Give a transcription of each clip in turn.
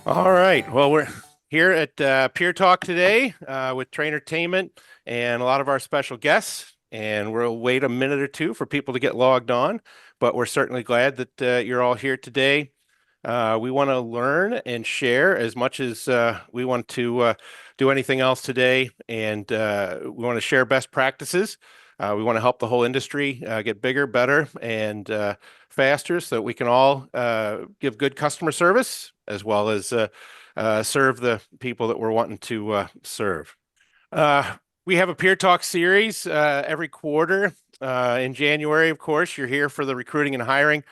All right. Well, we're here at Peer Talk today with Trainertainment and a lot of our special guests. And we'll wait a minute or two for people to get logged on. But we're certainly glad that you're all here today. We want to learn and share as much as we want to do anything else today. And we want to share best practices. We want to help the whole industry get bigger, better, and faster so that we can all give good customer service as well as serve the people that we're wanting to serve. Uh, we have a Peer Talk series every quarter. In January, of course, you're here for the recruiting and hiring.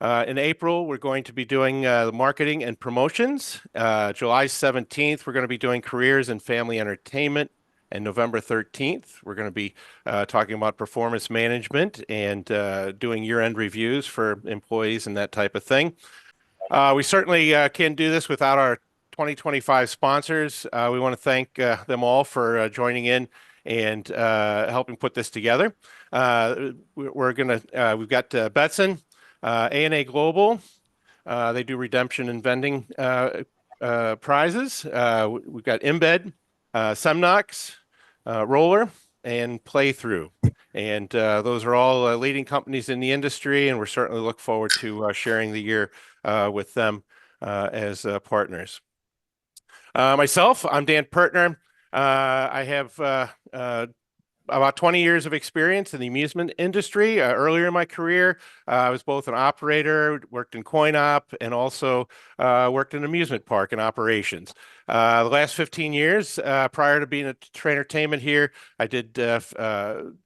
In April, we're going to be doing marketing and promotions. July 17th, we're going to be doing careers and family entertainment. And November 13th, we're going to be talking about performance management and doing year-end reviews for employees and that type of thing. We certainly can't do this without our 2025 sponsors. We want to thank them all for joining in and helping put this together. We've got Betson, A&A Global. They do redemption and vending prizes. We've got Embed, Semnox, Roller, and Playthrough. And those are all leading companies in the industry, and we're certainly look forward to sharing the year with them as partners. Myself, I'm Dan Poertner. I have about 20 years of experience in the amusement industry. Earlier in my career, I was both an operator, worked in coin op, and also worked in amusement park and operations. The last 15 years, prior to being a Trainertainment here, I did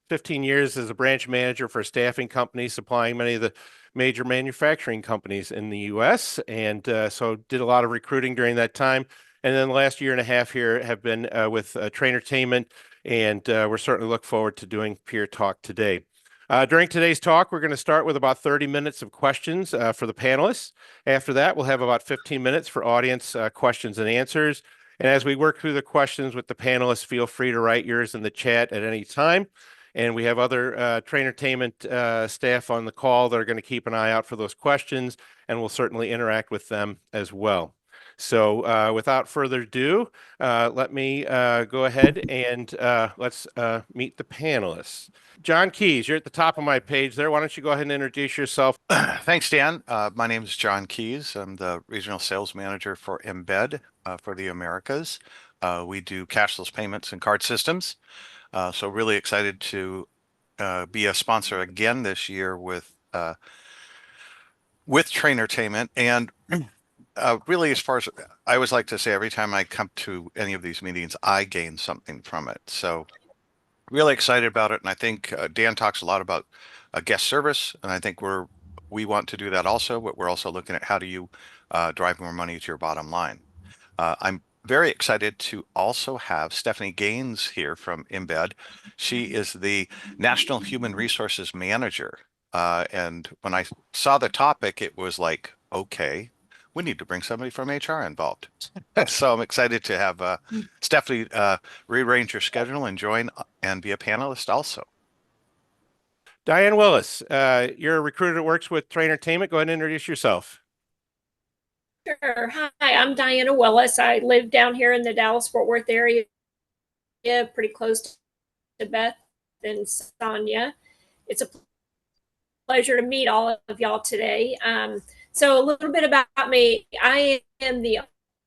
15 years as a branch manager for a staffing company, supplying many of the major manufacturing companies in the U.S. And so did a lot of recruiting during that time. And then the last year and a half here have been with Trainertainment, and we're certainly look forward to doing Peer Talk today. During today's talk, we're going to start with about 30 minutes of questions for the panelists. After that, we'll have about 15 minutes for audience questions and answers. And as we work through the questions with the panelists, feel free to write yours in the chat at any time. And we have other Trainertainment staff on the call that are going to keep an eye out for those questions, and we'll certainly interact with them as well. So without further ado, let me go ahead and let's meet the panelists. John Keys, you're at the top of my page there. Why don't you go ahead and introduce yourself? Thanks, Dan. My name is John Keys. I'm the regional sales manager for Embed for the Americas. We do cashless payments and card systems. So really excited to be a sponsor again this year with Trainertainment. And really, as far as I always like to say, every time I come to any of these meetings, I gain something from it. So really excited about it. And I think Dan talks a lot about guest service, and I think we want to do that also, but we're also looking at how do you drive more money to your bottom line. I'm very excited to also have Stephanie Gaines here from Embed. She is the National Human Resources Manager. And when I saw the topic, it was like, okay, we need to bring somebody from HR involved. So I'm excited to have Stephanie rearrange your schedule and join and be a panelist also. Diane Willis, you're a recruiter that works with Trainertainment. Go ahead and introduce yourself. Sure. Hi, I'm Diana Willis. I live down here in the Dallas-Fort Worth area, pretty close to Beth and Sonia. It's a pleasure to meet all of y'all today. So a little bit about me. I am the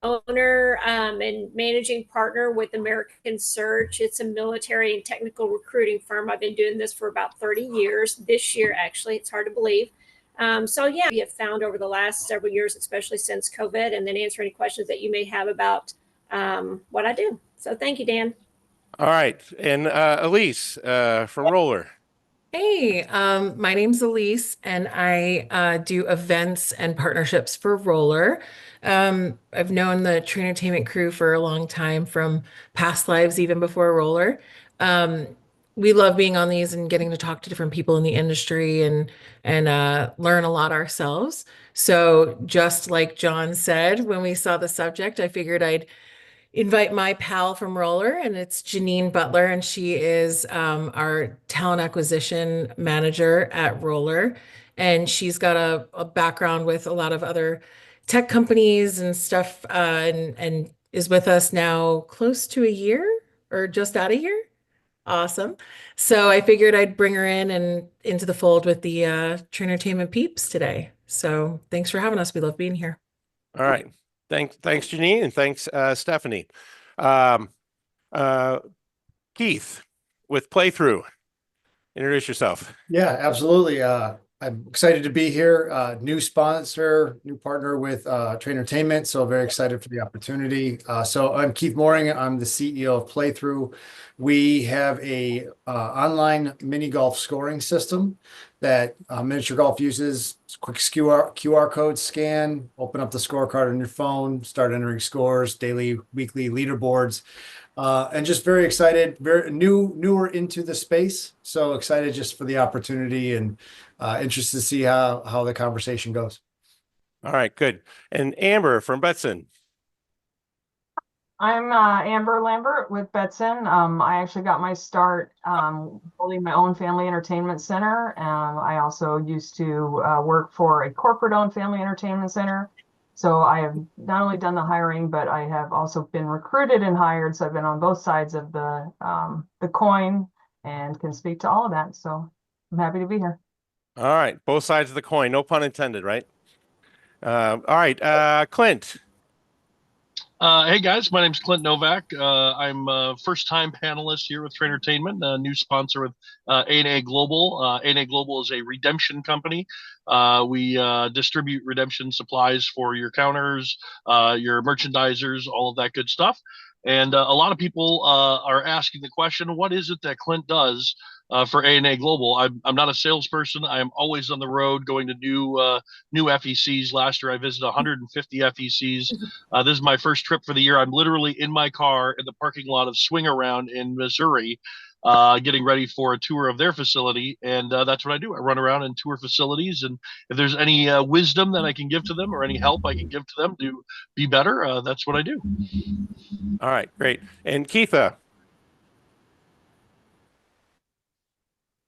owner and managing partner with American Search. It's a military and technical recruiting firm. I've been doing this for about 30 years. This year, actually, it's hard to believe. So yeah, we have found over the last several years, especially since COVID, and then answer any questions that you may have about what I do. So thank you, Dan. All right. And Elise from Roller. Hey, my name's Elise, and I do events and partnerships for Roller. I've known the Trainertainment crew for a long time, from past lives, even before Roller. We love being on these and getting to talk to different people in the industry and learn a lot ourselves. So just like John said, when we saw the subject, I figured I'd invite my pal from Roller, and it's Janine Butler, and she is our talent acquisition manager at Roller. And she's got a background with a lot of other tech companies and stuff, and is with us now close to a year or just out a year. Awesome. So I figured I'd bring her in and into the fold with the Traintertainment peeps today. So thanks for having us. We love being here. All right. Thanks, Janine, and thanks, Stephanie. Um, uh, Keith, with Playthrough, introduce yourself. Yeah, absolutely. I'm excited to be here. New sponsor, new partner with Traintertainment. So very excited for the opportunity. So I'm Keith Mooring. I'm the CEO of Playthrough. We have a online mini golf scoring system that Miniature Golf uses. It's a quick QR code scan, open up the scorecard on your phone, start entering scores, daily, weekly leaderboards. And just very excited, very newer into the space. So excited just for the opportunity and interested to see how the conversation goes. All right, good. And Amber from Betson. I'm Amber Lambert with Betson. I actually got my start building my own family entertainment center. I also used to work for a corporate-owned family entertainment center. So I have not only done the hiring, but I have also been recruited and hired. So I've been on both sides of the coin and can speak to all of that. So I'm happy to be here. All right, both sides of the coin, no pun intended, right? All right, Clint. Hey guys, my name's Clint Novak. I'm a first-time panelist here with Traintertainment, a new sponsor with A&A Global. A&A Global is a redemption company. We distribute redemption supplies for your counters, your merchandisers, all of that good stuff. And a lot of people are asking the question, what is it that Clint does for A&A Global? I'm not a salesperson. I'm always on the road going to new FECs. Last year, I visited 150 FECs. This is my first trip for the year. I'm literally in my car in the parking lot of Swing Around in Missouri, getting ready for a tour of their facility. And that's what I do. I run around and tour facilities. And if there's any wisdom that I can give to them or any help I can give to them to be better, that's what I do. All right, great. And Keitha.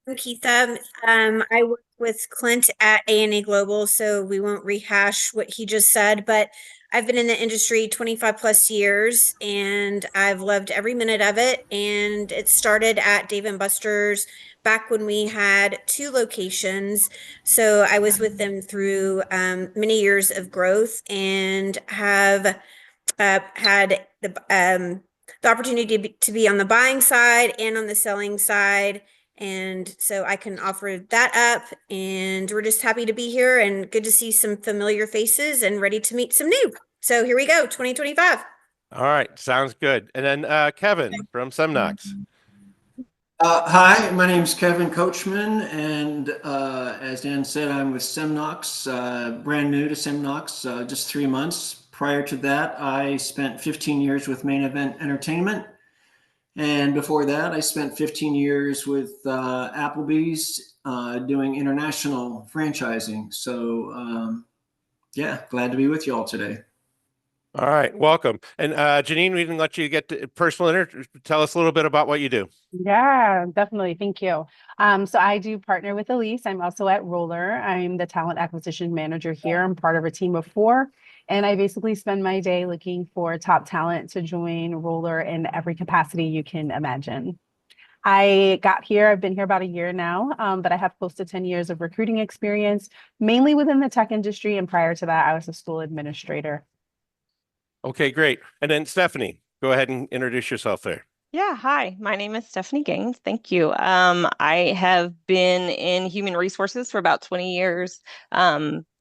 I'm Keitha. I work with Clint at A&A Global, so we won't rehash what he just said, but I've been in the industry 25 plus years and I've loved every minute of it. And it started at Dave & Buster's back when we had 2 locations. So I was with them through many years of growth and have had the opportunity to be on the buying side and on the selling side. And so I can offer that up, and we're just happy to be here and good to see some familiar faces and ready to meet some new. So here we go, 2025. All right, sounds good. And then Kevin from Semnox. Hi, my name is Kevin Coachman, and as Dan said, I'm with Semnox, brand new to Semnox, just 3 months. Prior to that, I spent 15 years with Main Event Entertainment. And before that, I spent 15 years with Applebee's doing international franchising. So yeah, glad to be with you all today. All right, welcome. And Janine, we didn't let you get to personal tell us a little bit about what you do. Yeah, definitely. Thank you. So I do partner with Elise. I'm also at Roller. I'm the talent acquisition manager here. I'm part of a team of 4. And I basically spend my day looking for top talent to join Roller in every capacity you can imagine. I got here, I've been here about a year now, but I have close to 10 years of recruiting experience, mainly within the tech industry. And prior to that, I was a school administrator. Okay, great. And then Stephanie, go ahead and introduce yourself there. Yeah, hi, my name is Stephanie Gaines. Thank you. I have been in human resources for about 20 years,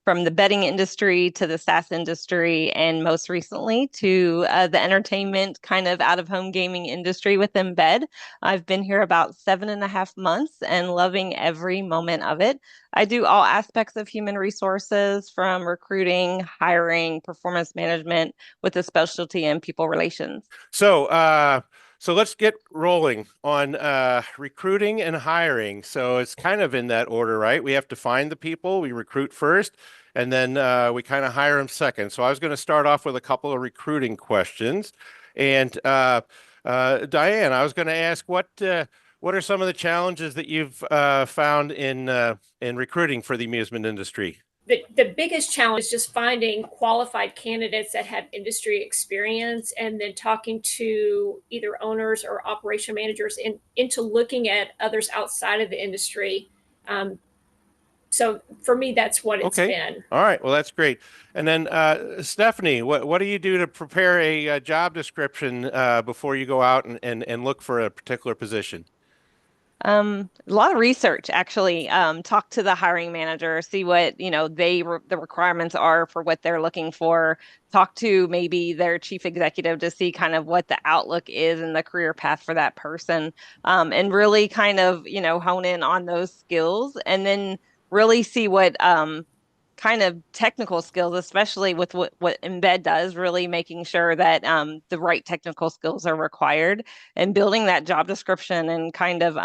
from the betting industry to the SaaS industry, and most recently to the entertainment kind of out-of-home gaming industry with Embed. I've been here about 7.5 months and loving every moment of it. I do all aspects of human resources, from recruiting, hiring, performance management, with a specialty in people relations. So let's get rolling on recruiting and hiring. So it's kind of in that order, right? We have to find the people, we recruit first, and then we kind of hire them second. So I was going to start off with a couple of recruiting questions. And Diane, I was going to ask what are some of the challenges that you've found in recruiting for the amusement industry? the biggest challenge is just finding qualified candidates that have industry experience, and then talking to either owners or operation managers into looking at others outside of the industry. So for me, that's what it's Okay. been. All right. Well, that's great. And then Stephanie, what do you do to prepare a job description before you go out and look for a particular position? A lot of research, actually. Talk to the hiring manager, see what, the requirements are for what they're looking for. Talk to maybe their chief executive to see kind of what the outlook is and the career path for that person. And really kind of, hone in on those skills, and then really see what kind of technical skills, especially with what Embed does, really making sure that the right technical skills are required, and building that job description and kind of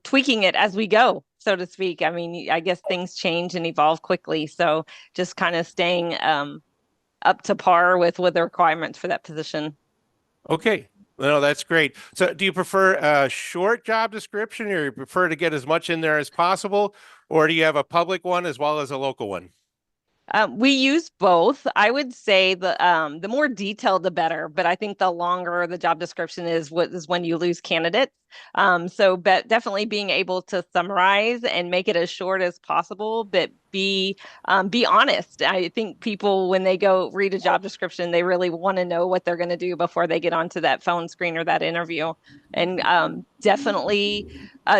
tweaking it as we go, so to speak. I mean, I guess things change and evolve quickly, so just kind of staying up to par with the requirements for that position. Okay. No, that's great. So do you prefer a short job description, or you prefer to get as much in there as possible, or do you have a public one as well as a local one? We use both. I would say the more detailed, the better. But I think the longer the job description is, what is when you lose candidates. But definitely being able to summarize and make it as short as possible, but be honest. I think people, when they go read a job description, they really want to know what they're going to do before they get onto that phone screen or that interview. And definitely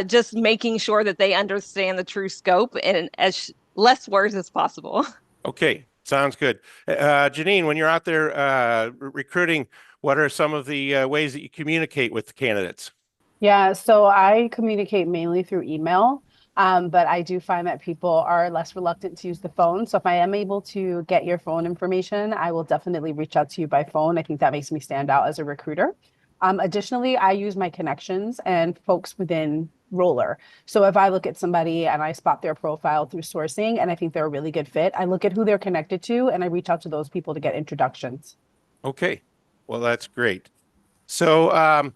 just making sure that they understand the true scope and as less words as possible. Okay, sounds good. Janine, when you're out there recruiting, what are some of the ways that you communicate with the candidates? Yeah, so I communicate mainly through email, but I do find that people are less reluctant to use the phone. So if I am able to get your phone information, I will definitely reach out to you by phone. I think that makes me stand out as a recruiter. Additionally, I use my connections and folks within Roller. So if I look at somebody and I spot their profile through sourcing and I think they're a really good fit, I look at who they're connected to and I reach out to those people to get introductions. Okay, well, that's great. So,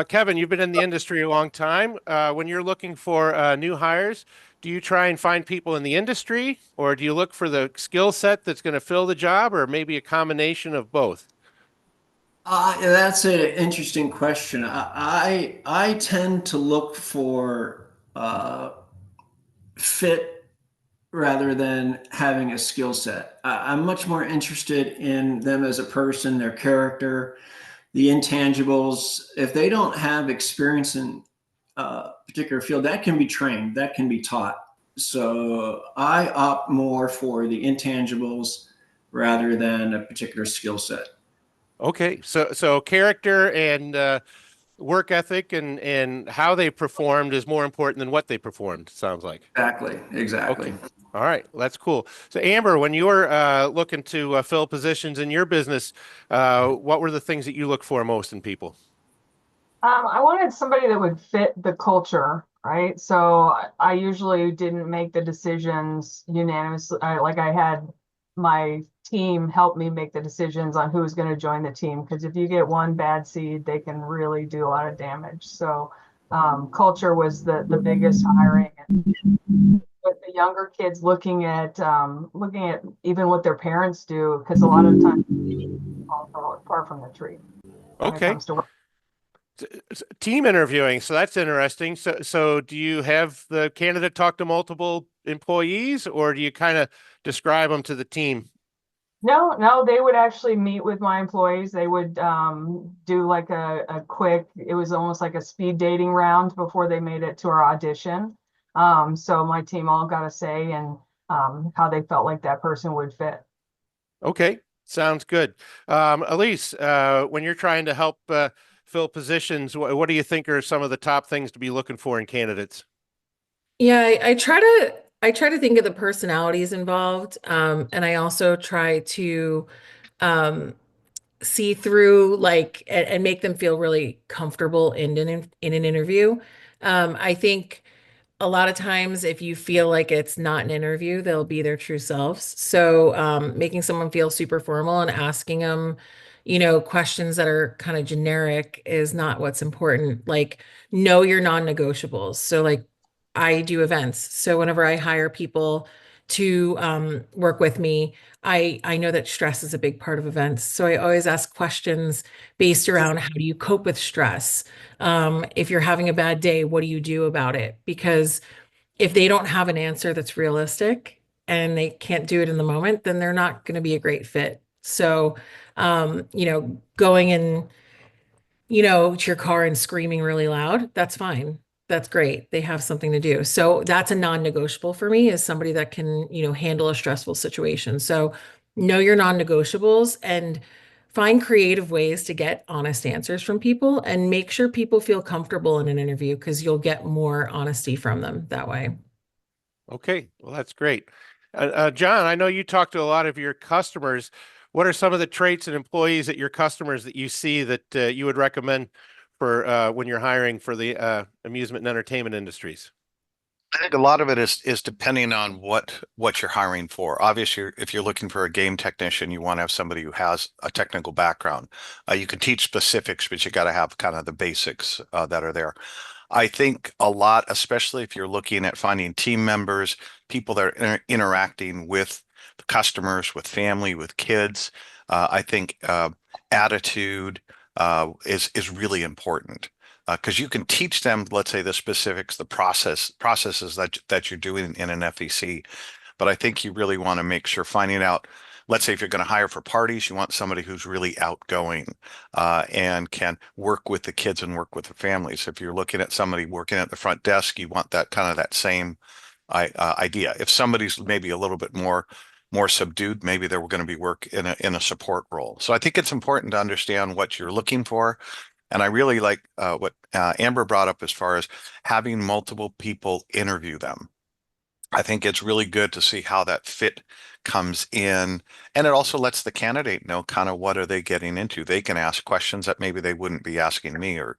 Kevin, you've been in the industry a long time. When you're looking for new hires, do you try and find people in the industry, or do you look for the skill set that's going to fill the job, or maybe a combination of both? That's an interesting question. I tend to look for fit rather than having a skill set. I'm much more interested in them as a person, their character, the intangibles. If they don't have experience in a particular field, that can be trained, that can be taught. So I opt more for the intangibles rather than a particular skill set. Okay, so character and work ethic and how they performed is more important than what they performed, sounds like. Exactly. Okay. All right, that's cool. So Amber, when you were looking to fill positions in your business, what were the things that you look for most in people? I wanted somebody that would fit the culture, right? So I usually didn't make the decisions unanimously. I had my team help me make the decisions on who's going to join the team, because if you get one bad seed, they can really do a lot of damage. So culture was the biggest hiring. With the younger kids, looking at even what their parents do, because a lot of times fall far from the tree when it Okay. comes to work. Team interviewing, so that's interesting. So do you have the candidate talk to multiple employees, or do you kind of describe them to the team? No, they would actually meet with my employees. They would do like a quick, it was almost like a speed dating round before they made it to our audition. So my team all got a say in how they felt like that person would fit. Okay, sounds good. Elise, when you're trying to help fill positions, what do you think are some of the top things to be looking for in candidates? Yeah, I try to think of the personalities involved, and I also try to um, see through and make them feel really comfortable in an interview. I think a lot of times if you feel like it's not an interview, they'll be their true selves. So making someone feel super formal and asking them, questions that are kind of generic is not what's important. Like, know your non-negotiables. So like I do events. So whenever I hire people to work with me, I know that stress is a big part of events. So I always ask questions based around how do you cope with stress? If you're having a bad day, what do you do about it? Because if they don't have an answer that's realistic and they can't do it in the moment, then they're not going to be a great fit. So, going in, to your car and screaming really loud, that's fine. That's great. They have something to do. So that's a non-negotiable for me as somebody that can, handle a stressful situation. So know your non-negotiables and find creative ways to get honest answers from people and make sure people feel comfortable in an interview because you'll get more honesty from them that way. Okay, well, that's great. John, I know you talk to a lot of your customers. What are some of the traits and employees at your customers that you see that you would recommend for when you're hiring for the amusement and entertainment industries? I think a lot of it is depending on what you're hiring for. Obviously, if you're looking for a game technician, you want to have somebody who has a technical background. You can teach specifics, but you got to have kind of the basics that are there. I think a lot, especially if you're looking at finding team members, people that are interacting with the customers, with family, with kids. I think attitude is really important because you can teach them, let's say, the specifics, the processes that you're doing in an FEC. But I think you really want to make sure finding out, let's say if you're going to hire for parties, you want somebody who's really outgoing and can work with the kids and work with the families. If you're looking at somebody working at the front desk, you want that kind of that same idea. If somebody's maybe a little bit more subdued, maybe they're going to be work in a support role. So I think it's important to understand what you're looking for. And I really like what Amber brought up as far as having multiple people interview them. I think it's really good to see how that fit comes in. And it also lets the candidate know kind of what are they getting into. They can ask questions that maybe they wouldn't be asking me or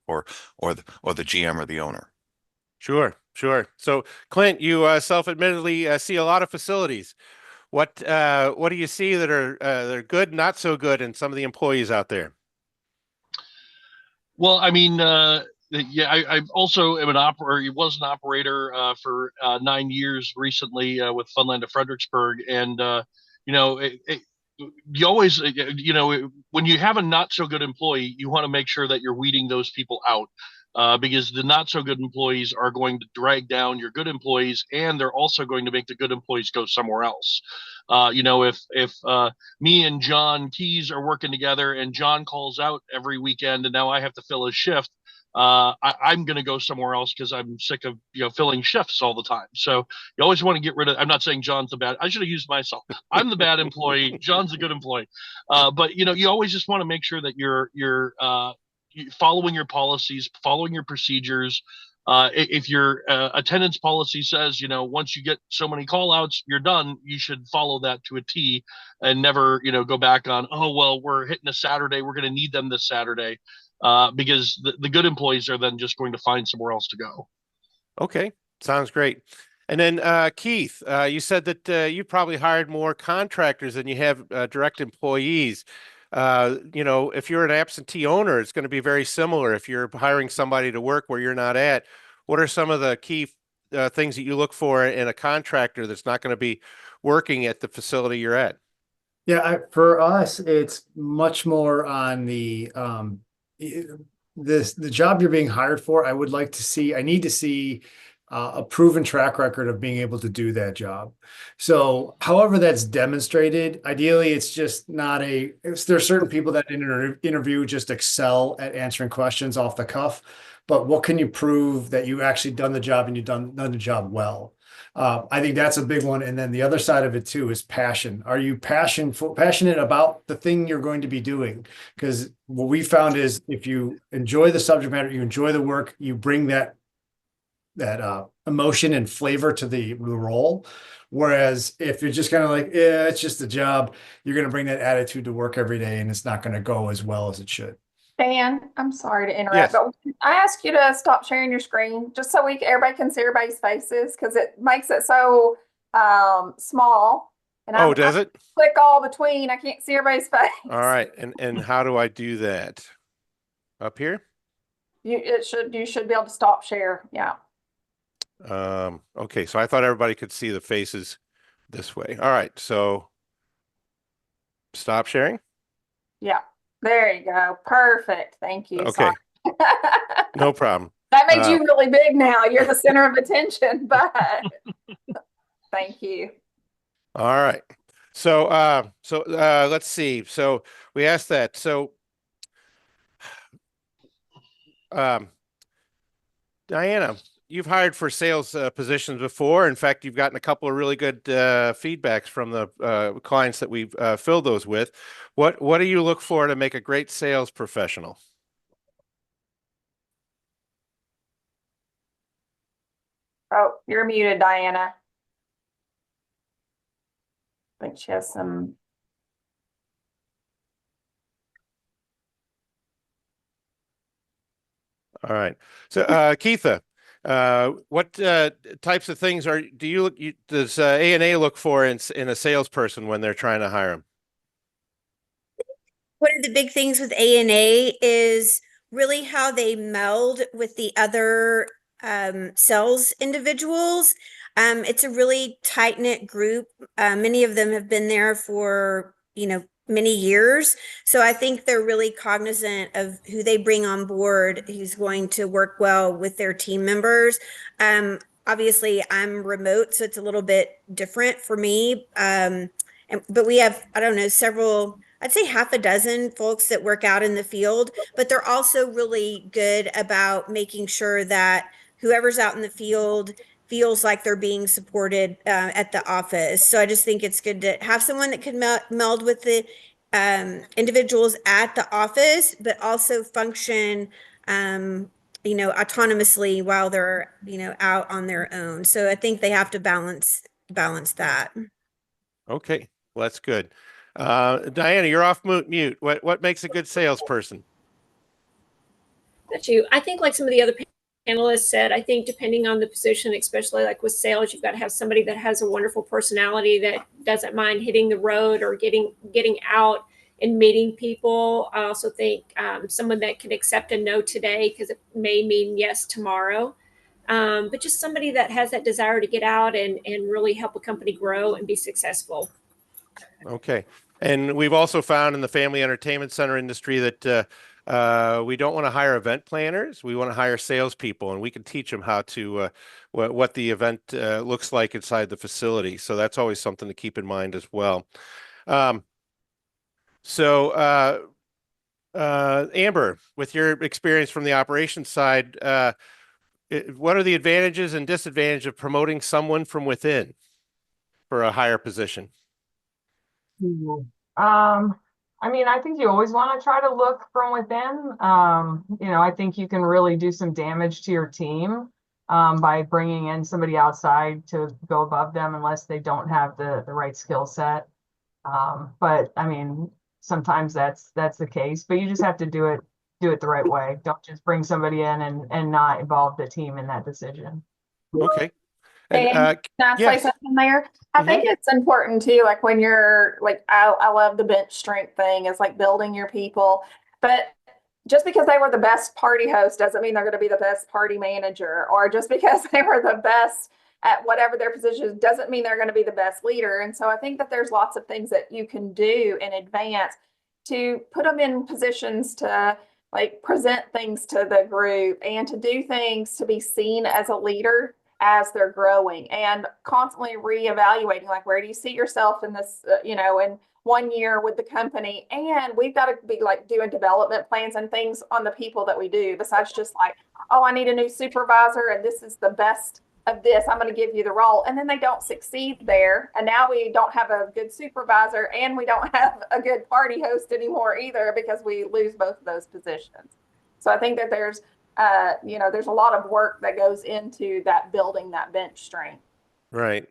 the GM or the owner. Sure, sure. So, Clint, you self-admittedly see a lot of facilities. What do you see that are good, not so good, in some of the employees out there? Well, I mean, yeah, I also am an operator. Was an operator for 9 years recently with Funland of Fredericksburg, and you know, you always, when you have a not so good employee, you want to make sure that you're weeding those people out. Because the not so good employees are going to drag down your good employees, and they're also going to make the good employees go somewhere else. If me and John Keys are working together and John calls out every weekend and now I have to fill his shift, I'm going to go somewhere else because I'm sick of filling shifts all the time. So you always want to get rid of. I'm not saying John's the bad. I should have used myself. I'm the bad employee. John's a good employee. But you always just want to make sure that you're following your policies, following your procedures. If your attendance policy says, once you get so many call outs, you're done, you should follow that to a T and never, go back on, oh, well, we're hitting a Saturday. We're going to need them this Saturday. Because the good employees are then just going to find somewhere else to go. Okay, sounds great. And then Keith, you said that you probably hired more contractors than you have direct employees. If you're an absentee owner, it's going to be very similar. If you're hiring somebody to work where you're not at, what are some of the key things that you look for in a contractor that's not going to be working at the facility you're at? Yeah, for us, it's much more on the the job you're being hired for. I need to see a proven track record of being able to do that job. So however that's demonstrated, ideally it's just not there are certain people that in an interview just excel at answering questions off the cuff, but what can you prove that you actually done the job and you've done the job well? I think that's a big one. And then the other side of it too is passion. Are you passionate about the thing you're going to be doing? Because what we found is if you enjoy the subject matter, you enjoy the work, you bring that emotion and flavor to the role. Whereas if you're just kind of like, yeah, it's just a job, you're going to bring that attitude to work every day and it's not going to go as well as it should. Dan, I'm sorry to interrupt, Yes. but I ask you to stop sharing your screen just so everybody can see everybody's faces because it makes it so small. And Does it? Click all between. I can't see everybody's face. All right. And how do I do that? Up here? You should be able to stop share. Yeah. Okay, so I thought everybody could see the faces this way. All right, so stop sharing. Yeah, there you go. Perfect. Thank you. Okay, Sorry. no problem. That made you really big now. You're the center of attention, but thank you. All right. So let's see. So we asked that. So Diana, you've hired for sales positions before. In fact, you've gotten a couple of really good feedbacks from the clients that we've filled those with. What do you look for to make a great sales professional? Oh, you're muted, Diana. I think she has some. All right. So Keitha, what types of things does A&A look for in a salesperson when they're trying to hire them? One of the big things with A&A is really how they meld with the other sales individuals. It's a really tight-knit group. Many of them have been there for, many years. So I think they're really cognizant of who they bring on board, who's going to work well with their team members. Obviously, I'm remote, so it's a little bit different for me. But we have, I don't know, I'd say half a dozen folks that work out in the field, but they're also really good about making sure that whoever's out in the field feels like they're being supported at the office. So I just think it's good to have someone that can meld with the individuals at the office, but also function, autonomously while they're, out on their own. So I think they have to balance that. Okay, well, that's good. Diana, you're off mute. What makes a good salesperson? That you, I think like some of the other panelists said, I think depending on the position, especially like with sales, you've got to have somebody that has a wonderful personality that doesn't mind hitting the road or getting out and meeting people. I also think someone that can accept a no today because it may mean yes tomorrow. But just somebody that has that desire to get out and really help a company grow and be successful. Okay. And we've also found in the family entertainment center industry that we don't want to hire event planners. We want to hire salespeople, and we can teach them how to what the event looks like inside the facility. So that's always something to keep in mind as well. Amber, with your experience from the operations side, what are the advantages and disadvantages of promoting someone from within for a higher position? I think you always want to try to look from within. I think you can really do some damage to your team by bringing in somebody outside to go above them unless they don't have the right skill set. But sometimes that's the case, but you just have to do it the right way. Don't just bring somebody in and not involve the team in that decision. Okay. And can I say something there? I think it's important too, like when you're like, I love the bench strength thing. It's like building your people, but just because they were the best party host doesn't mean they're going to be the best party manager, or just because they were the best at whatever their position is doesn't mean they're going to be the best leader. And so I think that there's lots of things that you can do in advance to put them in positions to like present things to the group and to do things to be seen as a leader as they're growing, and constantly reevaluating, like, where do you see yourself in this, in 1 year with the company? And we've got to be like doing development plans and things on the people that we do, besides just like, oh, I need a new supervisor and this is the best of this, I'm going to give you the role. And then they don't succeed there. And now we don't have a good supervisor and we don't have a good party host anymore either, because we lose both of those positions. So I think that there's there's a lot of work that goes into that, building that bench strength. Right.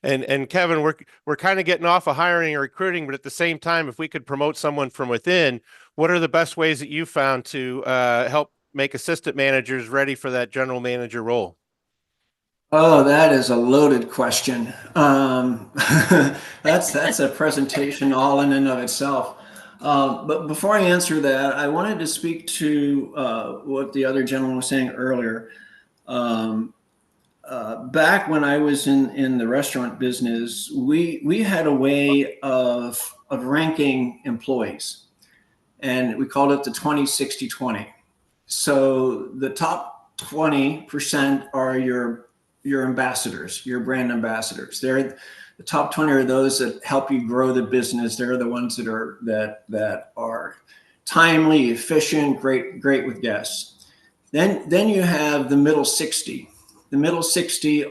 And Kevin, we're kind of getting off of hiring and recruiting, but at the same time, if we could promote someone from within, what are the best ways that you found to help make assistant managers ready for that general manager role? Oh, that is a loaded question. That's a presentation all in and of itself. But before I answer that, I wanted to speak to what the other gentleman was saying earlier. back when I was in the restaurant business, we had a way of ranking employees, and we called it the 20-60-20. So the top 20% are your ambassadors, your brand ambassadors. They're the top 20 are those that help you grow the business. They're the ones that are timely, efficient, great with guests. Then you have the middle 60. The middle 60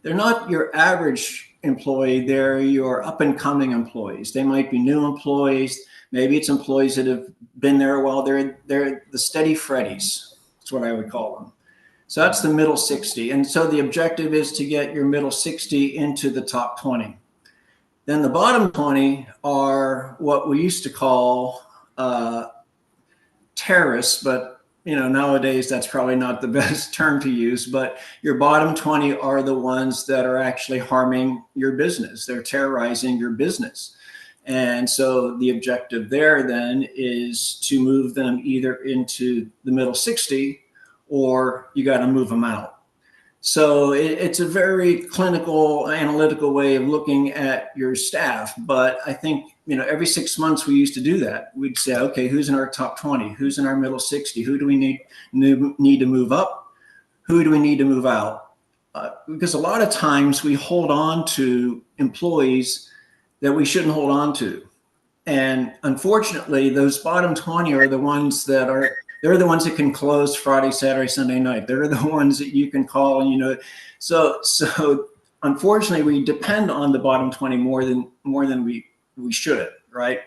they're not your average employee, they're your up and coming employees. They might be new employees, maybe it's employees that have been there a while. They're the steady Freddies. That's what I would call them. So that's the middle 60. And so the objective is to get your middle 60 into the top 20. Then the bottom 20 are what we used to call terrorists, but nowadays that's probably not the best term to use, but your bottom 20 are the ones that are actually harming your business. They're terrorizing your business. And so the objective there then is to move them either into the middle 60 or you got to move them out. So it's a very clinical, analytical way of looking at your staff. But I think, every 6 months we used to do that. We'd say, okay, who's in our top 20? Who's in our middle 60? Who do we need to move up? Who do we need to move out? Because a lot of times we hold on to employees that we shouldn't hold on to. And unfortunately, those bottom 20 are the ones they're the ones that can close Friday, Saturday, Sunday night. They're the ones that you can call, So unfortunately, we depend on the bottom 20 more than we should, right?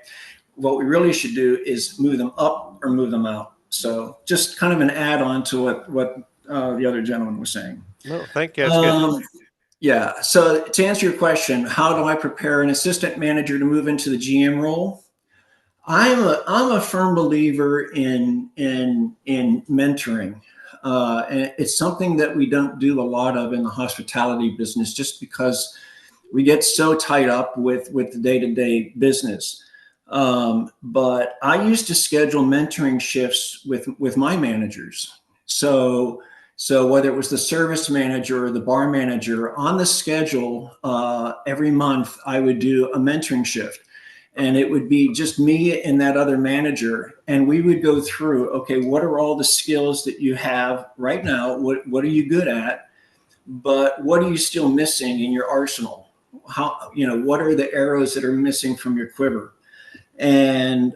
What we really should do is move them up or move them out. So just kind of an add-on to what the other gentleman was saying. No, thank you. That's good. Yeah. So to answer your question, how do I prepare an assistant manager to move into the GM role? I'm a firm believer in mentoring, and it's something that we don't do a lot of in the hospitality business, just because we get so tied up with the day-to-day business. But I used to schedule mentoring shifts with my managers. So whether it was the service manager or the bar manager, on the schedule every month, I would do a mentoring shift. And it would be just me and that other manager. And we would go through, okay, what are all the skills that you have right now? What are you good at? But what are you still missing in your arsenal? What are the arrows that are missing from your quiver? And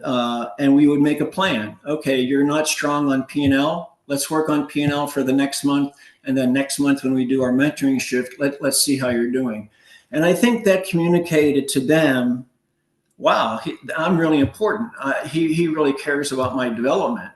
we would make a plan. Okay, you're not strong on P&L. Let's work on P&L for the next month. And then next month when we do our mentoring shift, let's see how you're doing. And I think that communicated to them, wow, I'm really important. He really cares about my development.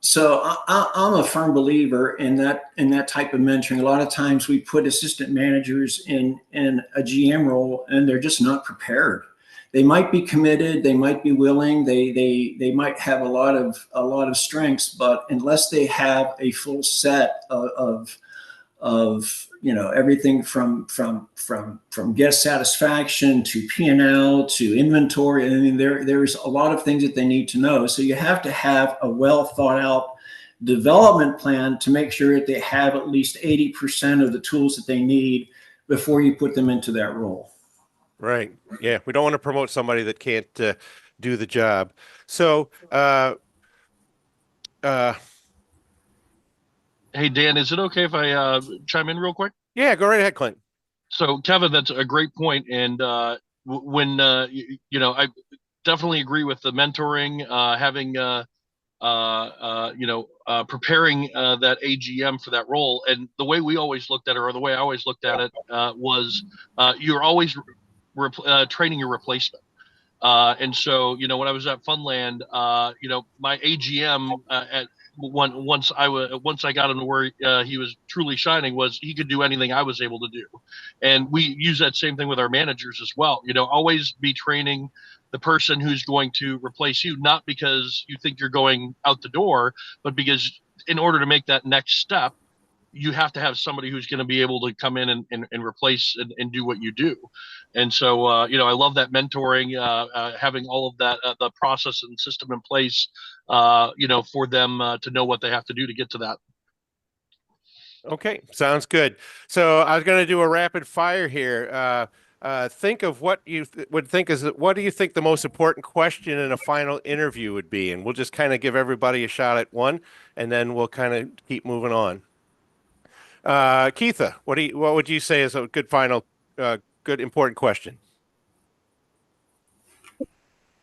So I'm a firm believer in that type of mentoring. A lot of times we put assistant managers in a GM role and they're just not prepared. They might be committed, they might be willing, they might have a lot of strengths, but unless they have a full set of everything from guest satisfaction to P&L to inventory. I mean, there's a lot of things that they need to know. So you have to have a well thought out development plan to make sure that they have at least 80% of the tools that they need before you put them into that role. Right. Yeah. We don't want to promote somebody that can't do the job. So, Hey, Dan, is it okay if I chime in real quick? yeah, go right ahead, Clint. So, Kevin, that's a great point. And when I definitely agree with the mentoring, having preparing that AGM for that role. And the way we always looked at it, or the way I always looked at it, was you're always training your replacement. And so, when I was at Funland, my AGM once I got him to where he was truly shining, was he could do anything I was able to do. And we use that same thing with our managers as well. Always be training the person who's going to replace you, not because you think you're going out the door, but because in order to make that next step, you have to have somebody who's going to be able to come in and replace and do what you do. And so, I love that mentoring, having all of that, the process and system in place, for them to know what they have to do to get to that. Okay, sounds good. So I was going to do a rapid fire here. Think of what you would think is what do you think the most important question in a final interview would be? And we'll just kind of give everybody a shot at one, and then we'll kind of keep moving on. Keitha, what would you say is a good final, good important question?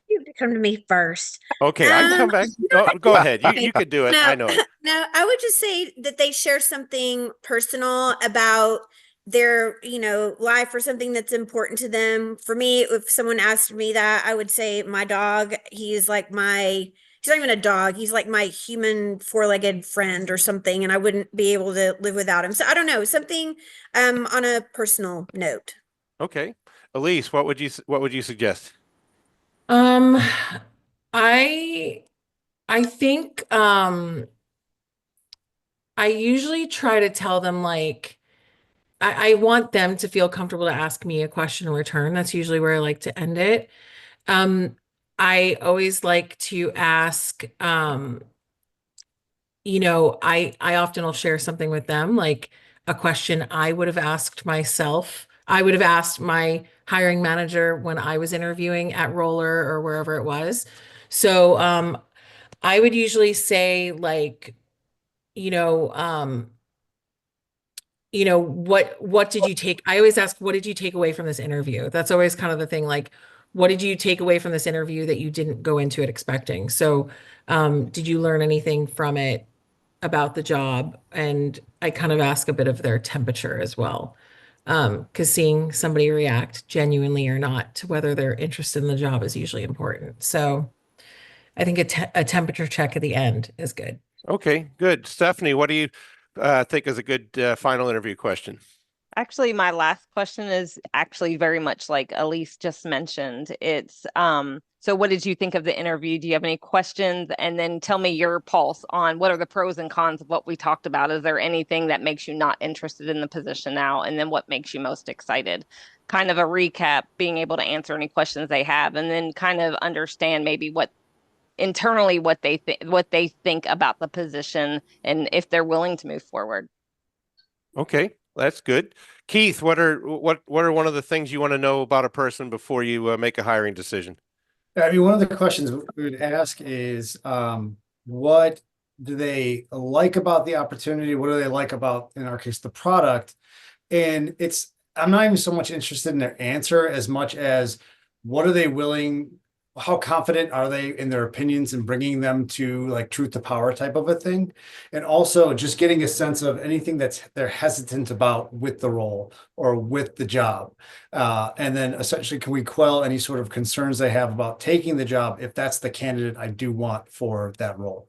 You have to come to me first. Okay, I can come back. Go ahead. You could do it. No, I know it. no, I would just say that they share something personal about their, life or something that's important to them. For me, if someone asked me that, I would say my dog, he's not even a dog. He's like my human four-legged friend or something, and I wouldn't be able to live without him. So I don't know, something on a personal note. Okay, Elise, what would you suggest? Um, I I think I usually try to tell them like I want them to feel comfortable to ask me a question in return. That's usually where I like to end it. Um, I always like to ask, I often will share something with them, like a question I would have asked myself. I would have asked my hiring manager when I was interviewing at Roller or wherever it was. So I would usually say like, you know, um, what did you take? I always ask, what did you take away from this interview? That's always kind of the thing, like, what did you take away from this interview that you didn't go into it expecting? So, did you learn anything from it about the job? And I kind of ask a bit of their temperature as well. Because seeing somebody react genuinely or not to whether they're interested in the job is usually important. So I think a temperature check at the end is good. Okay, good. Stephanie, what do you think is a good final interview question? Actually, my last question is actually very much like Elise just mentioned. It's so what did you think of the interview? Do you have any questions? And then tell me your pulse on what are the pros and cons of what we talked about. Is there anything that makes you not interested in the position now? And then what makes you most excited? Kind of a recap, being able to answer any questions they have, and then kind of understand maybe what internally what they think about the position and if they're willing to move forward. Okay, that's good. Keith, what are one of the things you want to know about a person before you make a hiring decision? I mean, one of the questions we would ask is, what do they like about the opportunity? What do they like about, in our case, the product? And I'm not even so much interested in their answer as much as what are they willing, how confident are they in their opinions and bringing them to like truth to power type of a thing? And also just getting a sense of anything they're hesitant about with the role or with the job. And then essentially, can we quell any sort of concerns they have about taking the job if that's the candidate I do want for that role?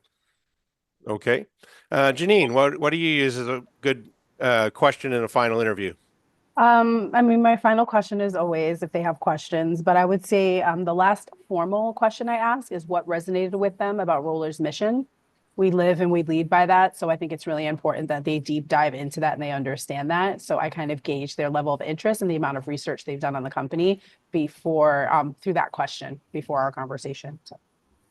Okay. Janine, what do you use as a good question in a final interview? I mean, my final question is always if they have questions, but I would say the last formal question I ask is what resonated with them about Roller's mission. We live and we lead by that. So I think it's really important that they deep dive into that and they understand that. So I kind of gauge their level of interest and the amount of research they've done on the company before through that question before our conversation. So.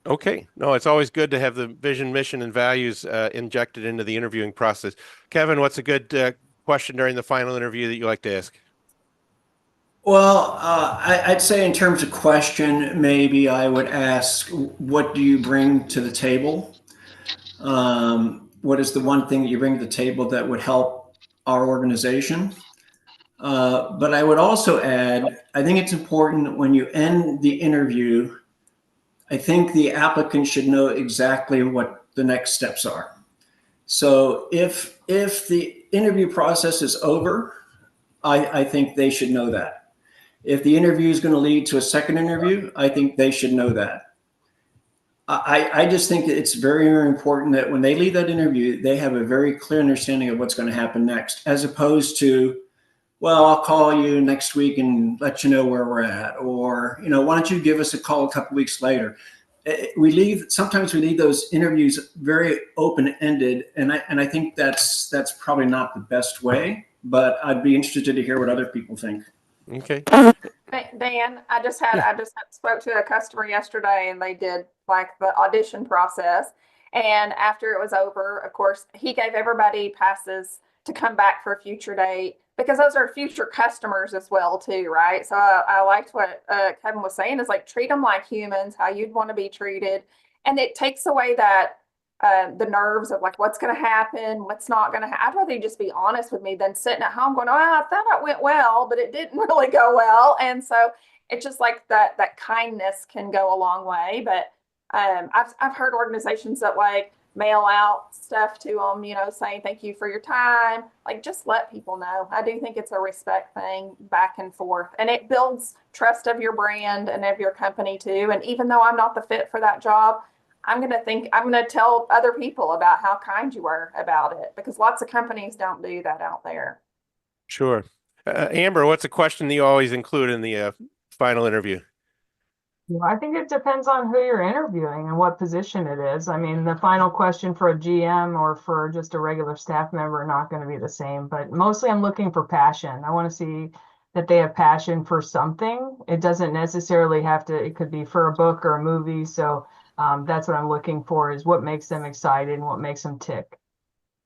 Okay. No, it's always good to have the vision, mission, and values injected into the interviewing process. Kevin, what's a good question during the final interview that you like to ask? Well, I'd say in terms of question, maybe I would ask, what do you bring to the table? What is the one thing that you bring to the table that would help our organization? But I would also add, I think it's important when you end the interview, I think the applicant should know exactly what the next steps are. So if the interview process is over, I think they should know that. If the interview is going to lead to a second interview, I think they should know that. I just think it's very, very important that when they leave that interview, they have a very clear understanding of what's going to happen next, as opposed to, well, I'll call you next week and let you know where we're at, or why don't you give us a call a couple weeks later? Sometimes we leave those interviews very open-ended, and I think that's probably not the best way. But I'd be interested to hear what other people think. Okay. Dan, I just spoke to a customer yesterday and they did like the audition process. And after it was over, of course, he gave everybody passes to come back for a future date, because those are future customers as well too, right? So I liked what Kevin was saying, is like treat them like humans, how you'd want to be treated. And it takes away that the nerves of like what's going to happen, what's not going to happen. I'd rather you just be honest with me than sitting at home going, oh, I thought it went well, but it didn't really go well. And so it's just like that kindness can go a long way. But I've heard organizations that like mail out stuff to them, you know, saying thank you for your time. Like, just let people know. I do think it's a respect thing back and forth, and it builds trust of your brand and of your company too. And even though I'm not the fit for that job, I'm going to tell other people about how kind you were about it, because lots of companies don't do that out there. Sure. Amber, what's a question that you always include in the final interview? Well, I think it depends on who you're interviewing and what position it is. I mean, the final question for a GM or for just a regular staff member are not going to be the same, but mostly I'm looking for passion. I want to see that they have passion for something. It doesn't necessarily have to, it could be for a book or a movie. So that's what I'm looking for, is what makes them excited and what makes them tick.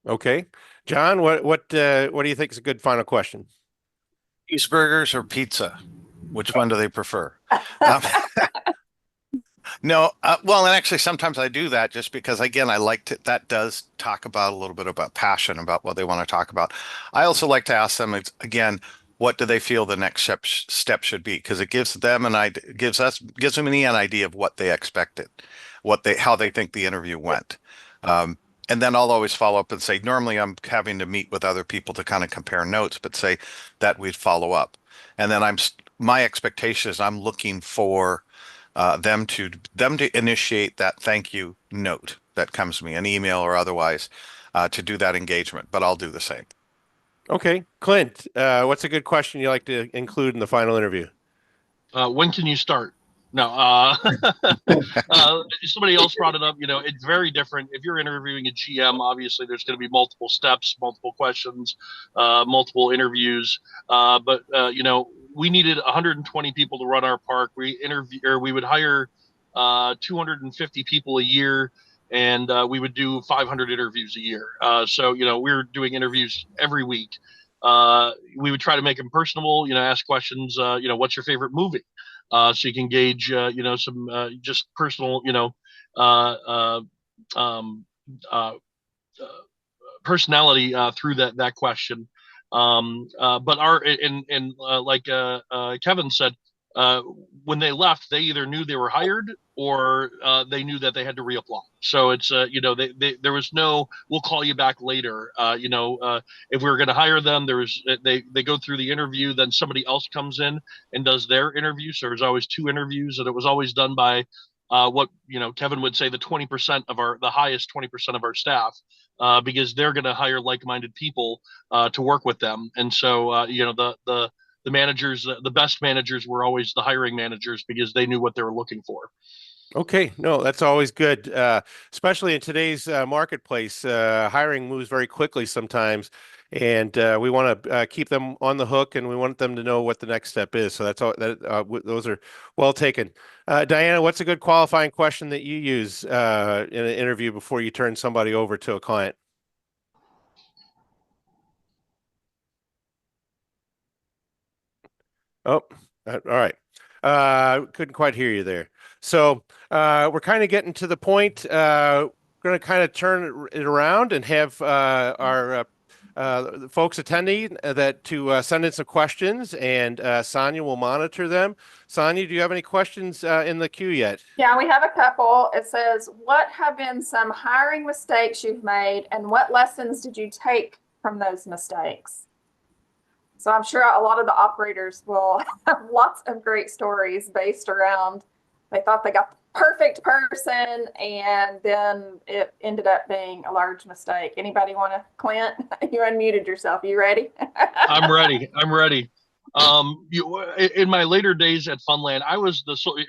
Okay. John, what do you think is a good final question? Cheeseburgers or pizza? Which one do they prefer? No, well, and actually sometimes I do that just because, again, I like to, that does talk about a little bit about passion, about what they want to talk about. I also like to ask them, again, what do they feel the next step should be? Because it gives them an idea, gives me an idea of what they expected, how they think the interview went. And then I'll always follow up and say, normally I'm having to meet with other people to kind of compare notes, but say that we'd follow up. And then my expectation is I'm looking for them to initiate that thank you note that comes to me, an email or otherwise, to do that engagement. But I'll do the same. Okay, Clint, what's a good question you like to include in the final interview? When can you start? No, somebody else brought it up. You know, it's very different. If you're interviewing a GM, obviously there's going to be multiple steps, multiple questions, multiple interviews. But you know, we needed 120 people to run our park. We would hire 250 people a year, and we would do 500 interviews a year. So you know, we're doing interviews every week. We would try to make them personable. You know, ask questions. You know, what's your favorite movie? So you can gauge, you know, some just personal, you know, um, uh, personality through that question. But like Kevin said, when they left, they either knew they were hired or they knew that they had to reapply. So it's you know, there was no we'll call you back later. You know, if we were going to hire them, they go through the interview, then somebody else comes in and does their interview. So there's always two interviews, and it was always done by what you know Kevin would say the 20% of the highest 20% of our staff, because they're going to hire like-minded people to work with them. And so you know the managers, the best managers were always the hiring managers because they knew what they were looking for. Okay, no, that's always good, especially in today's marketplace. Hiring moves very quickly sometimes, and we want to keep them on the hook, and we want them to know what the next step is. So that's all. Those are well taken. Diana, what's a good qualifying question that you use in an interview before you turn somebody over to a client? Oh, all right. Couldn't quite hear you there. So we're kind of getting to the point. Going to kind of turn it around and have our folks attending that to send in some questions, and Sonia will monitor them. Sonia, do you have any questions in the queue yet? Yeah, we have a couple. It says, what have been some hiring mistakes you've made, and what lessons did you take from those mistakes? So I'm sure a lot of the operators will have lots of great stories based around they thought they got the perfect person and then it ended up being a large mistake. Anybody want to, Clint? You unmuted yourself. You ready? I'm ready. I'm ready. In my later days at Funland, I was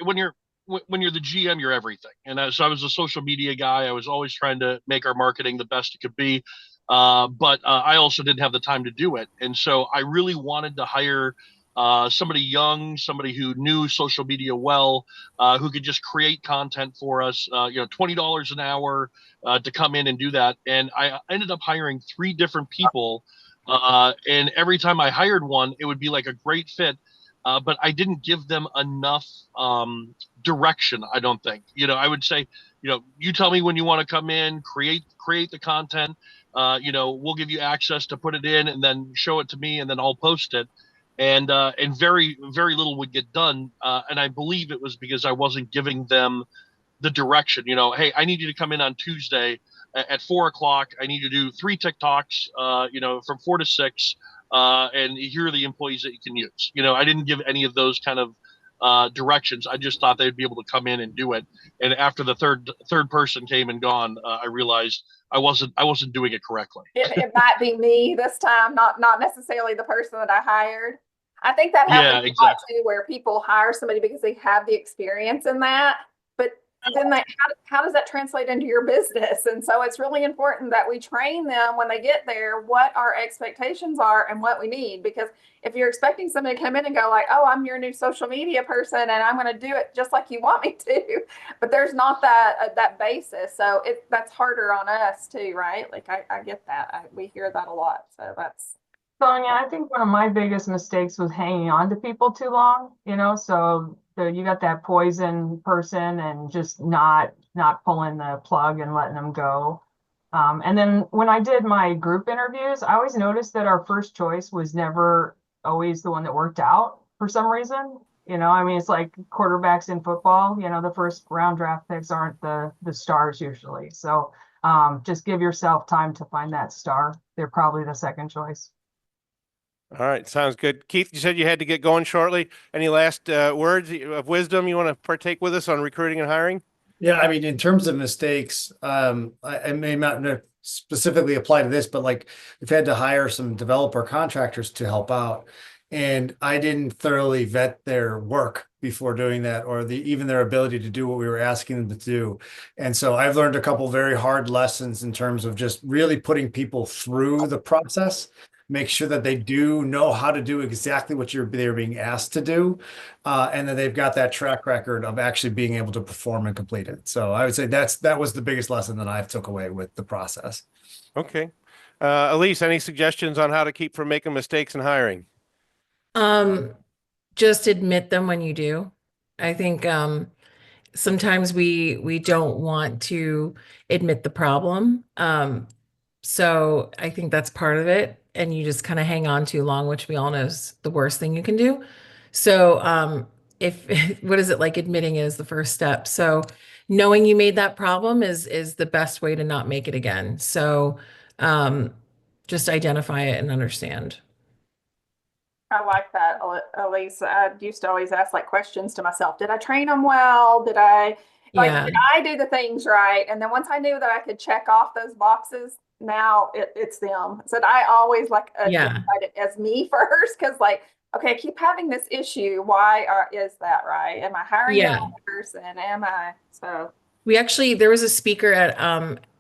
when you're the GM, you're everything. And so I was a social media guy. I was always trying to make our marketing the best it could be. But I also didn't have the time to do it. And so I really wanted to hire somebody young, somebody who knew social media well, who could just create content for us, $20 an hour to come in and do that. And I ended up hiring 3 different people. And every time I hired one, it would be like a great fit. But I didn't give them enough direction, I don't think. I would say, you tell me when you want to come in, create the content. We'll give you access to put it in and then show it to me, and then I'll post it. And very, very little would get done. And I believe it was because I wasn't giving them the direction. Hey, I need you to come in on Tuesday at 4 o'clock. I need you to do 3 TikToks, from 4 to 6. And here are the employees that you can use. I didn't give any of those kind of directions. I just thought they'd be able to come in and do it. And after the third person came and gone, I realized I wasn't doing it correctly. It might be me this time, not necessarily the person that I hired. I think that happens a lot too, where people hire somebody because they have the experience in that, but then how does that translate into your business? And so it's really important that we train them when they get there what our expectations are and what we need. Because if you're expecting somebody to come in and go like, oh, I'm your new social media person and I'm going to do it just like you want me to, but there's not that basis. So that's harder on us too, right? Like I get that. We hear that a lot. So that's. Sonia, I think one of my biggest mistakes was hanging on to people too long, so you got that poison person and just not pulling the plug and letting them go. And then when I did my group interviews, I always noticed that our first choice was never always the one that worked out for some reason. It's like quarterbacks in football, the first round draft picks aren't the stars usually. So just give yourself time to find that star. They're probably the second choice. All right, sounds good. Keith, you said you had to get going shortly. Any last words of wisdom you want to partake with us on recruiting and hiring? Yeah, I mean, in terms of mistakes, I may not specifically apply to this, but like we've had to hire some developer contractors to help out, and I didn't thoroughly vet their work before doing that, or even their ability to do what we were asking them to do. And so I've learned a couple very hard lessons in terms of just really putting people through the process. Make sure that they do know how to do exactly what they're being asked to do, and that they've got that track record of actually being able to perform and complete it. So I would say that was the biggest lesson that I've took away with the process. Okay. Elise, any suggestions on how to keep from making mistakes in hiring? Just admit them when you do. I think sometimes we don't want to admit the problem. So I think that's part of it. And you just kind of hang on too long, which we all know is the worst thing you can do. So what is it like? Admitting is the first step. So knowing you made that problem is the best way to not make it again. So just identify it and understand. I like that, Elise. I used to always ask like questions to myself. Did I train them well? Did I do the things right? And then once I knew that I could check off those boxes, now it's them. So I always identified it as me first, because okay, I keep having this issue. Why is that, right? Am I hiring the wrong person? Am I? So there was a speaker at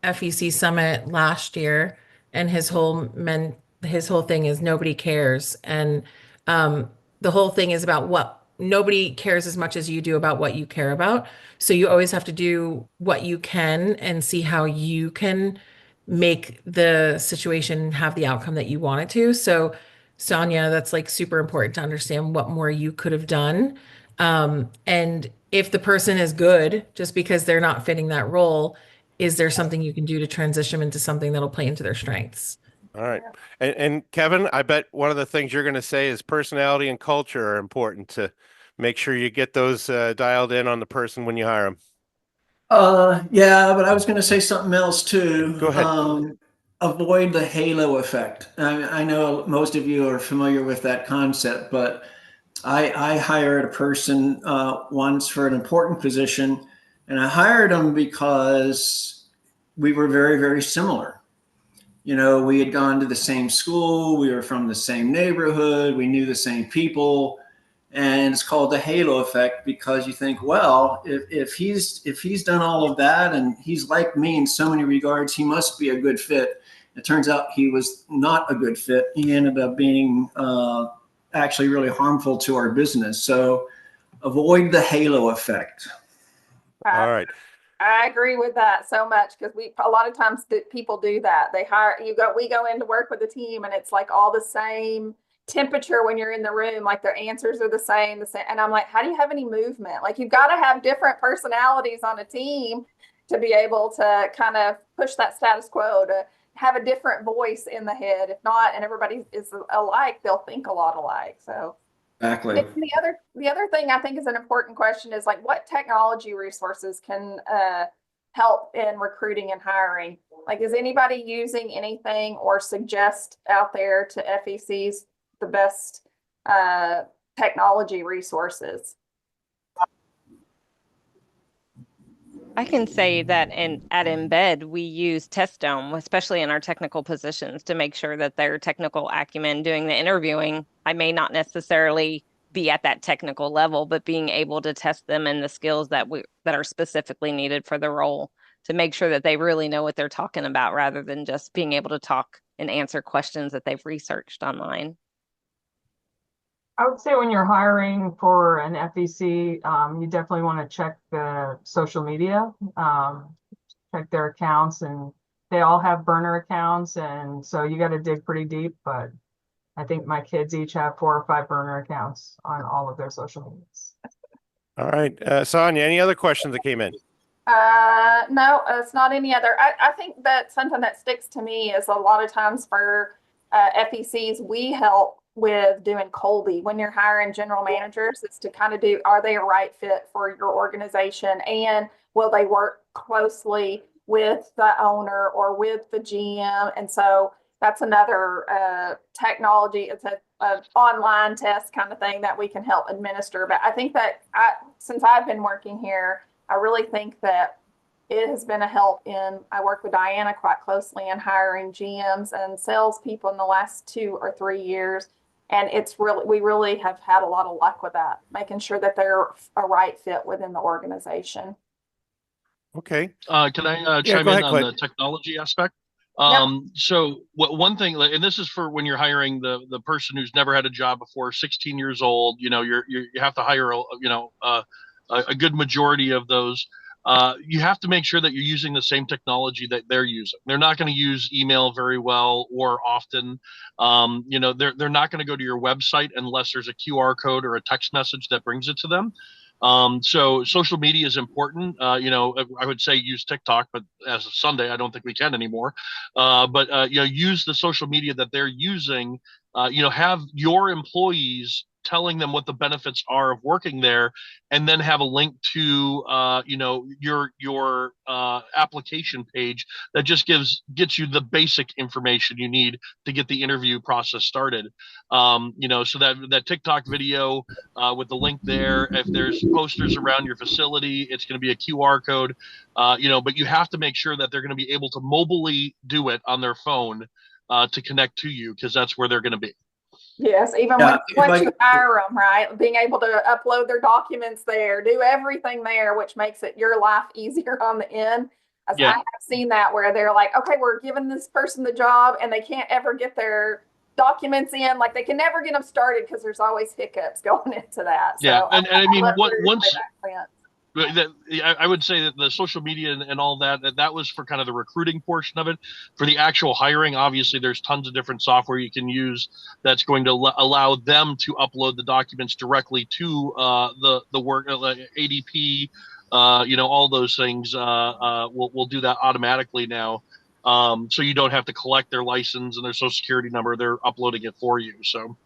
FEC Summit last year, and his whole thing is nobody cares. And the whole thing is about what nobody cares as much as you do about what you care about. So you always have to do what you can and see how you can make the situation have the outcome that you want it to. So Sonia, that's like super important to understand what more you could have done. And if the person is good, just because they're not fitting that role, is there something you can do to transition them into something that'll play into their strengths? All right. And Kevin, I bet one of the things you're going to say is personality and culture are important to make sure you get those dialed in on the person when you hire them. Yeah, but I was going to say something else too. Go ahead. Avoid the halo effect. I know most of you are familiar with that concept, but I hired a person once for an important position, and I hired him because we were very, very similar. We had gone to the same school, we were from the same neighborhood, we knew the same people, and it's called the halo effect, because you think, well, if he's done all of that and he's like me in so many regards, he must be a good fit. It turns out he was not a good fit. He ended up being actually really harmful to our business. So avoid the halo effect. All right. I agree with that so much because a lot of times people do that. We go into work with a team and it's like all the same temperature when you're in the room, like their answers are the same. And I'm like, how do you have any movement? Like you've got to have different personalities on a team to be able to kind of push that status quo, to have a different voice in the head. If not, and everybody is alike, they'll think a lot alike. So Exactly. and the other thing I think is an important question is like what technology resources can help in recruiting and hiring? Like, is anybody using anything or suggest out there to FECs the best technology resources? I can say that at Embed, we use Testdome, especially in our technical positions, to make sure that their technical acumen doing the interviewing, I may not necessarily be at that technical level, but being able to test them and the skills that are specifically needed for the role to make sure that they really know what they're talking about rather than just being able to talk and answer questions that they've researched online. I would say when you're hiring for an FEC, you definitely want to check the social media, check their accounts, and they all have burner accounts. And so you got to dig pretty deep, but I think my kids each have 4 or 5 burner accounts on all of their social medias. All right. Sonia, any other questions that came in? No, it's not any other. I think that something that sticks to me is a lot of times for FECs, we help with doing Colby when you're hiring general managers. It's to kind of are they a right fit for your organization, and will they work closely with the owner or with the GM? And so that's another technology. It's a online test kind of thing that we can help administer. But I think that since I've been working here, I really think that it has been a help I work with Diana quite closely in hiring GMs and salespeople in the last 2 or 3 years. And we really have had a lot of luck with that, making sure that they're a right fit within the organization. Okay. Can I chime go in ahead, on Clint. the technology aspect? Yep. So one thing, and this is for when you're hiring the person who's never had a job before, 16 years old, you have to hire a good majority of those. You have to make sure that you're using the same technology that they're using. They're not going to use email very well or often. They're not going to go to your website unless there's a QR code or a text message that brings it to them. So social media is important. I would say use TikTok, but as of Sunday, I don't think we can anymore. But use the social media that they're using. Have your employees telling them what the benefits are of working there, and then have a link to your application page that just gets you the basic information you need to get the interview process started. So that TikTok video with the link there, if there's posters around your facility, it's going to be a QR code. But you have to make sure that they're going to be able to mobilely do it on their phone to connect to you, because that's where they're going to be. Yes, even once you hire them, right? Being able to upload their documents there, do everything there, which makes your life easier on the end. I have seen that where they're like, okay, we're giving this person the job and they can't ever get their documents in. Like they can never get them started because there's always hiccups going into that. Yeah, so I mean, once I would say that the social media and all that was for kind of the recruiting portion of it. For the actual hiring, obviously, there's tons of different software you can use that's going to allow them to upload the documents directly to the work, ADP, all those things. We'll do that automatically now, so you don't have to collect their license and their social security number. They're uploading it for you. So.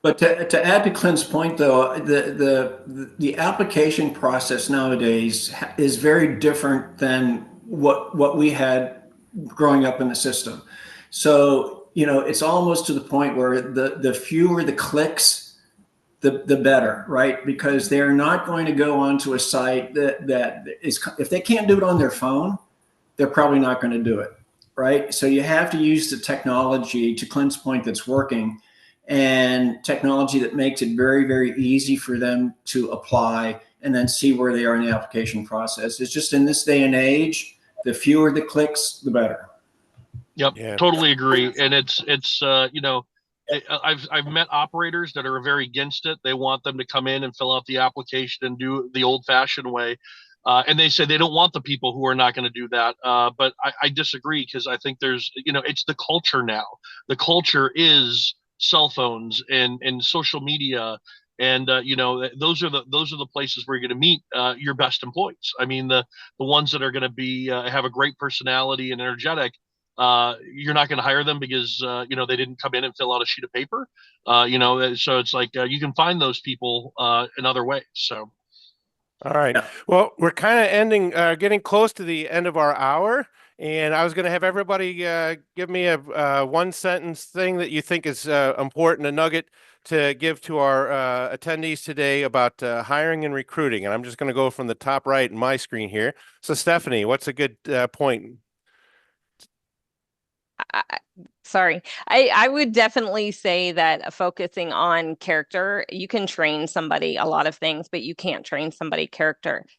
But to add to Clint's point, though, the application process nowadays is very different than what we had growing up in the system. So, it's almost to the point where the fewer the clicks, the better, right? Because they're not going to go onto a site that is, if they can't do it on their phone, they're probably not going to do it, right? So you have to use the technology, to Clint's point, that's working, and technology that makes it very, very easy for them to apply and then see where they are in the application process. It's just in this day and age, the fewer the clicks, the better. Yep, totally agree. And it's I've met operators that are very against it. They want them to come in and fill out the application and do the old-fashioned way. And they say they don't want the people who are not going to do that. But I disagree, because I think there's, it's the culture now. The culture is cell phones and social media, and those are the places where you're going to meet your best employees. I mean, the ones that are going to be have a great personality and energetic. You're not going to hire them because they didn't come in and fill out a sheet of paper. So it's like you can find those people in other ways. So. All right. Well, we're kind of getting close to the end of our hour, and I was going to have everybody give me a one sentence thing that you think is important, a nugget to give to our attendees today about hiring and recruiting. And I'm just going to go from the top right in my screen here. So, Stephanie, what's a good point? Sorry. I would definitely say that focusing on character, you can train somebody a lot of things, but you can't train somebody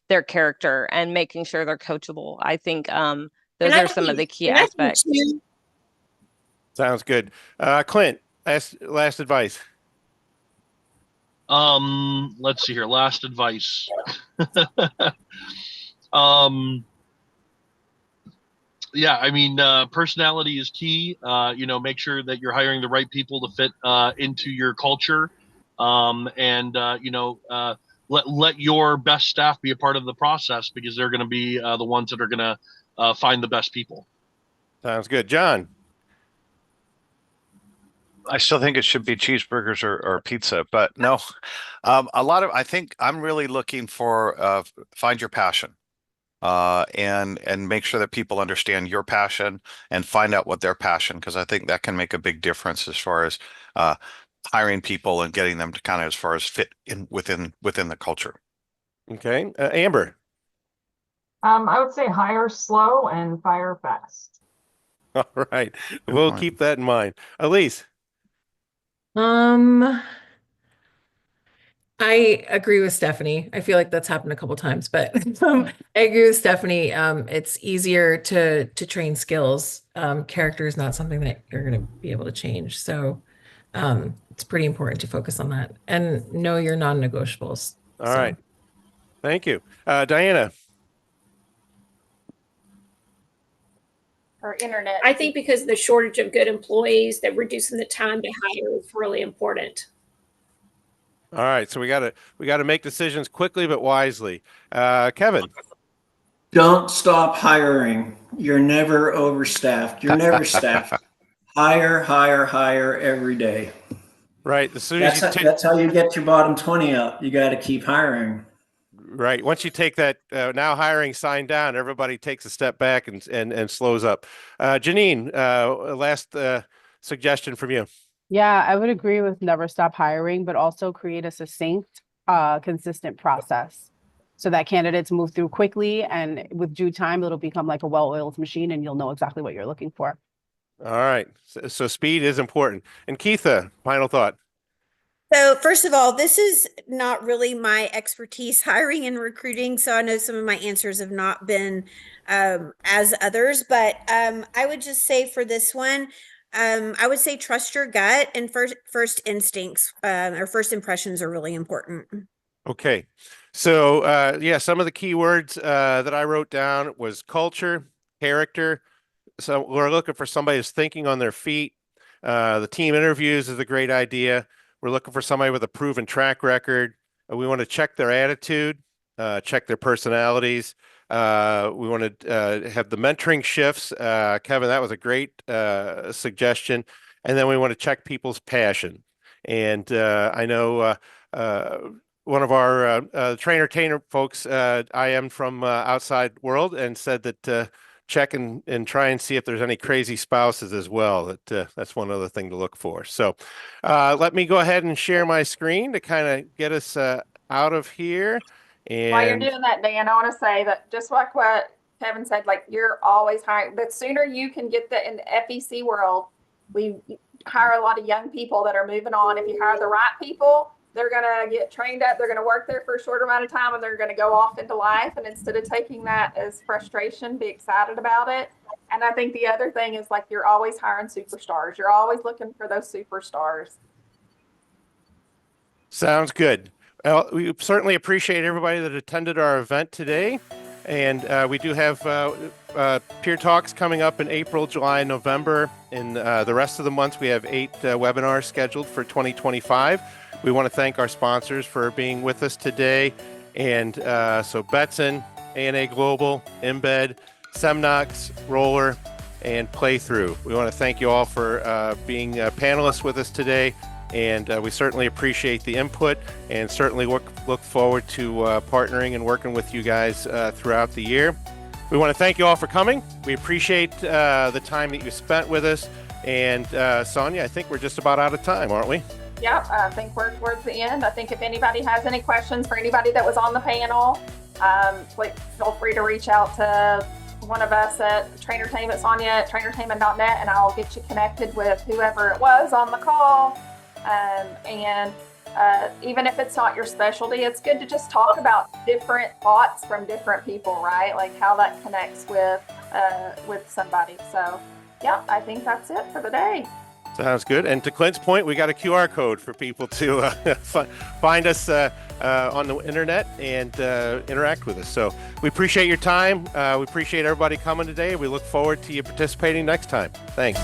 their character, and making sure they're coachable. I think those are some of the key aspects. Sounds good. Clint, last advice. Let's see here. Last advice. Yeah, I mean, personality is key. Make sure that you're hiring the right people to fit into your culture, and let your best staff be a part of the process, because they're going to be the ones that are going to find the best people. Sounds good, John. I still think it should be cheeseburgers or pizza, but no, I think I'm really looking for find your passion. And make sure that people understand your passion and find out what their passion, because I think that can make a big difference as far as hiring people and getting them to kind of as far as fit in within the culture. Okay, Amber. I would say hire slow and fire fast. All right, we'll keep that in mind. Elise. I agree with Stephanie. I feel like that's happened a couple times, but I agree with Stephanie. It's easier to train skills. Character is not something that you're going to be able to change. So it's pretty important to focus on that and know your non-negotiables. All right. Thank you. Diana. Or internet. I think because of the shortage of good employees, that reducing the time to hire is really important. All right, so we got to make decisions quickly but wisely. Kevin. Don't stop hiring. You're never overstaffed. You're never staffed. Hire, hire, hire every day. Right. That's how you get your bottom 20 up. You got to keep hiring. Right. Once you take that now hiring sign down, everybody takes a step back and slows up. Janine, last suggestion from you. Yeah, I would agree with never stop hiring, but also create a succinct, consistent process so that candidates move through quickly, and with due time, it'll become like a well-oiled machine and you'll know exactly what you're looking for. All right. So speed is important. And Keitha, final thought. So first of all, this is not really my expertise, hiring and recruiting. So I know some of my answers have not been as others, but I would just say for this one, I would say trust your gut, and first instincts or first impressions are really important. Okay. So yeah, some of the key words that I wrote down was culture, character. So we're looking for somebody who's thinking on their feet. The team interviews is a great idea. We're looking for somebody with a proven track record. We want to check their attitude, check their personalities. We want to have the mentoring shifts. Kevin, that was a great suggestion. And then we want to check people's passion. And I know one of our trainer folks, I am from outside world, and said that check and try and see if there's any crazy spouses as well. That's one other thing to look for. So let me go ahead and share my screen to kind of get us out of here. And while you're doing that, Dan, I want to say that just like what Kevin said, like you're always hiring. The sooner you can get in the FEC world, we hire a lot of young people that are moving on. If you hire the right people, they're going to get trained up. They're going to work there for a short amount of time, and they're going to go off into life. And instead of taking that as frustration, be excited about it. And I think the other thing is like you're always hiring superstars. You're always looking for those superstars. Sounds good. Well, we certainly appreciate everybody that attended our event today. And we do have peer talks coming up in April, July, and November. In the rest of the month, we have 8 webinars scheduled for 2025. We want to thank our sponsors for being with us today. And so Betson, ANA Global, Embed, Semnox, Roller, and Playthrough. We want to thank you all for being panelists with us today. And we certainly appreciate the input and certainly look forward to partnering and working with you guys throughout the year. We want to thank you all for coming. We appreciate the time that you spent with us. And Sonia, I think we're just about out of time, aren't we? Yep, I think we're towards the end. I think if anybody has any questions for anybody that was on the panel, please feel free to reach out to one of us at Trainertainment, Sonia at trainertainment.net, and I'll get you connected with whoever it was on the call. Even if it's not your specialty, it's good to just talk about different thoughts from different people, right? Like how that connects with somebody. So yeah, I think that's it for the day. Sounds good. And to Clint's point, we got a QR code for people to find us on the internet and interact with us. So we appreciate your time. We appreciate everybody coming today. We look forward to you participating next time. Thanks.